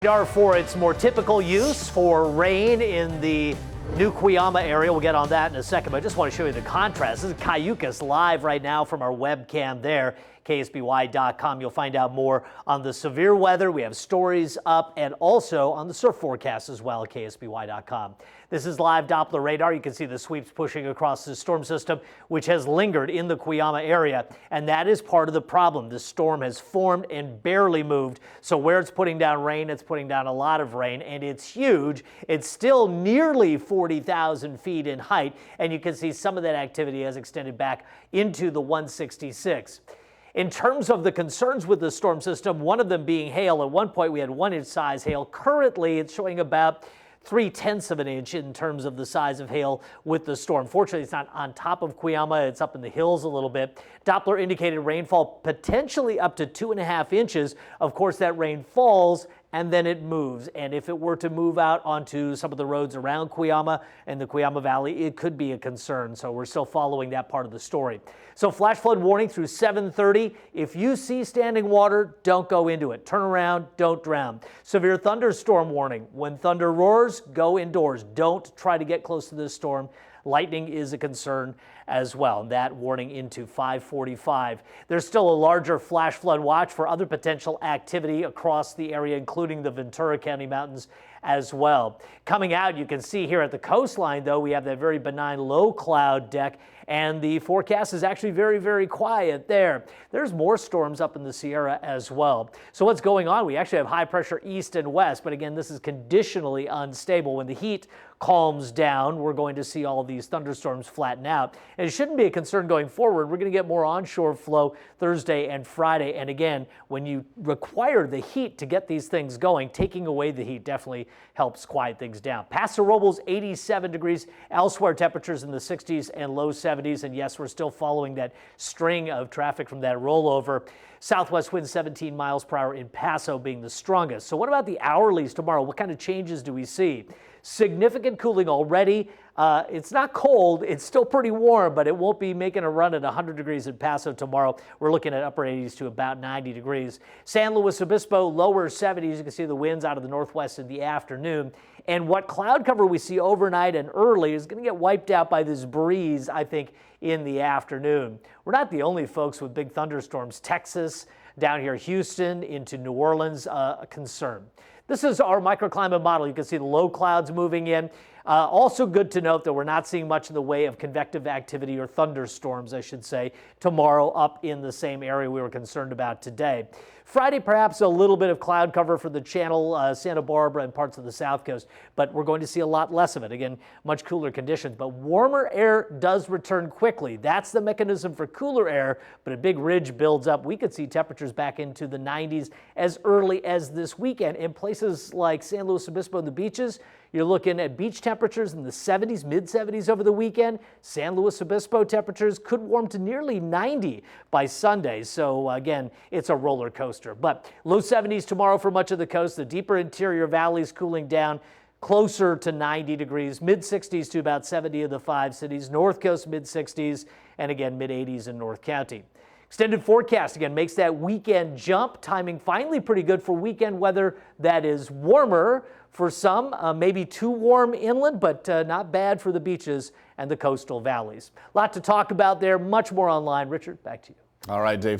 Radar for its more typical use for rain in the New Cuyama area. We'll get on that in a second, but I just want to show you the contrast. This is Cayucas live right now from our webcam there, KSBY.com. You'll find out more on the severe weather. We have stories up and also on the surf forecast as well at KSBY.com. This is live Doppler radar. You can see the sweeps pushing across the storm system, which has lingered in the Cuyama area, and that is part of the problem. The storm has formed and barely moved, so where it's putting down rain, it's putting down a lot of rain, and it's huge. It's still nearly 40,000 feet in height, and you can see some of that activity has extended back into the 166. In terms of the concerns with the storm system, one of them being hail. At one point we had 1-inch size hail. Currently it's showing about 0.3 of an inch in terms of the size of hail with the storm. Fortunately, it's not on top of Cuyama. It's up in the hills a little bit. Doppler indicated rainfall potentially up to 2.5 inches. Of course, that rain falls and then it moves. And if it were to move out onto some of the roads around Cuyama and the Cuyama Valley, it could be a concern. So we're still following that part of the story. So flash flood warning through 7:30. If you see standing water, don't go into it. Turn around, don't drown. Severe thunderstorm warning. When thunder roars, go indoors. Don't try to get close to this storm. Lightning is a concern as well. That warning into 5:45. There's still a larger flash flood watch for other potential activity across the area, including the Ventura County mountains as well. Coming out, you can see here at the coastline, though, we have that very benign low cloud deck, and the forecast is actually very, very quiet there. There's more storms up in the Sierra as well. So what's going on? We actually have high pressure east and west, but again, this is conditionally unstable. When the heat calms down, we're going to see all of these thunderstorms flatten out. And it shouldn't be a concern going forward. We're going to get more onshore flow Thursday and Friday. And again, when you require the heat to get these things going, taking away the heat definitely helps quiet things down. Paso Robles, 87 degrees. Elsewhere, temperatures in the 60s and low 70s. And yes, we're still following that string of traffic from that rollover. Southwest winds 17 miles per hour in Paso being the strongest. So what about the hourlies tomorrow? What kind of changes do we see? Significant cooling already. It's not cold. It's still pretty warm, but it won't be making a run at 100 degrees in Paso tomorrow. We're looking at upper 80s to about 90 degrees. San Luis Obispo, lower 70s. You can see the winds out of the northwest in the afternoon. And what cloud cover we see overnight and early is going to get wiped out by this breeze, I think, in the afternoon. We're not the only folks with big thunderstorms. Texas, down here, Houston, into New Orleans, a concern. This is our microclimate model. You can see the low clouds moving in. Also good to note that we're not seeing much in the way of convective activity or thunderstorms, I should say, tomorrow up in the same area we were concerned about today. Friday, perhaps a little bit of cloud cover for the Channel, Santa Barbara, and parts of the South Coast, but we're going to see a lot less of it. Again, much cooler conditions, but warmer air does return quickly. That's the mechanism for cooler air, but a big ridge builds up. We could see temperatures back into the 90s as early as this weekend. In places like San Luis Obispo and the beaches, you're looking at beach temperatures in the 70s, mid-70s over the weekend. San Luis Obispo temperatures could warm to nearly 90 by Sunday. So again, it's a roller coaster. But low 70s tomorrow for much of the coast. The deeper interior valleys cooling down closer to 90 degrees, mid-60s to about 70 of the 5 cities. North Coast mid-60s, and again mid-80s in North County. Extended forecast again makes that weekend jump. Timing finally pretty good for weekend weather that is warmer for some, maybe too warm inland, but not bad for the beaches and the coastal valleys. A lot to talk about there, much more online. Richard, back to you. All right, Dave.